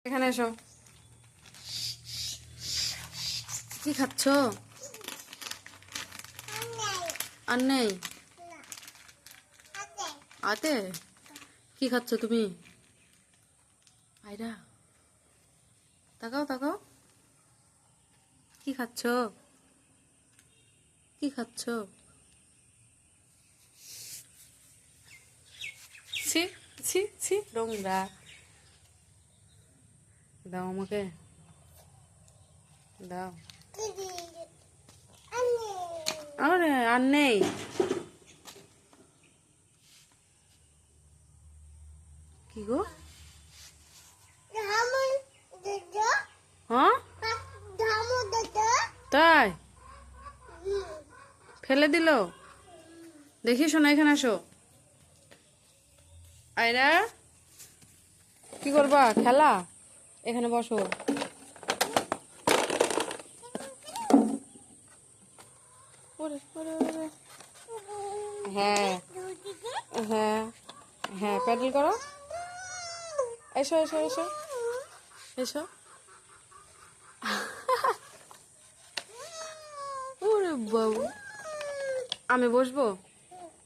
এখানে এসো। কি খাচ্ছ? আর নেই আতে? কি খাচ্ছ তুমি? আয়রা তাকাও তাকাও। কি খাচ্ছ? কি খাচ্ছ? ছি ছি ছি, নোংরা। দাও আমাকে, দাও। আরে আর নেই। কি গো? হ্যাঁ তাই? ফেলে দিল? দেখি শোনা, এখানে আসো। আয়রা কি করবা? খেলা? এখানে বসো। হ্যাঁ হ্যাঁ হ্যাঁ, প্যাডেল করো। এসো এসো এসো এসো। ওরে বাবু, আমি বসবো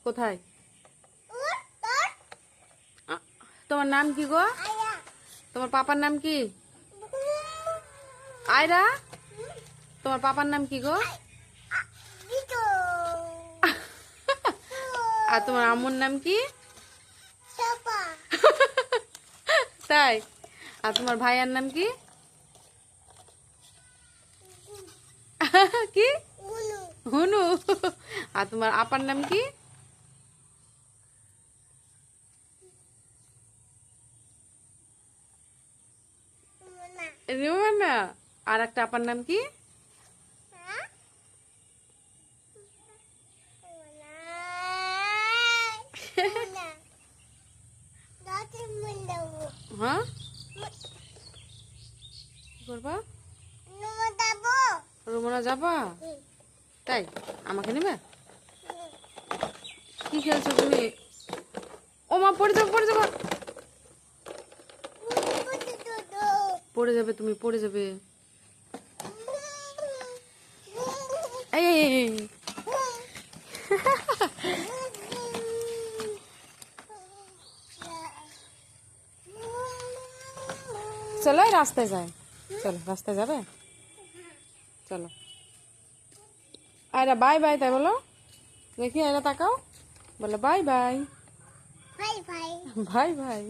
কোথায়? তোমার নাম কি গো? তোমার পাপার নাম কি? আয়রা, তোমার পাপার নাম কি গো? আর তোমার আম্মুর নাম কি? তাই? আর তোমার ভাইয়ার নাম কি? কি? হুনু। আর তোমার আপার নাম কি? রুমানা। আর একটা আপার নাম কি? হ্যাঁ, কি করবা? রুমানা যাবা? তাই? আমাকে নেবে? কি খেলছো তুমি? ও মা, পড়ে যাবো পড়ে যাবো। পড়ে যাবে, তুমি পড়ে যাবে। এই এই, এই, এই। চলো রাস্তায় যাই। চলো রাস্তায় যাবে? চলো। আয়রা বাই বাই তাই বলো। দেখি আয়রা তাকাও, বলো বাই বাই। Bye bye.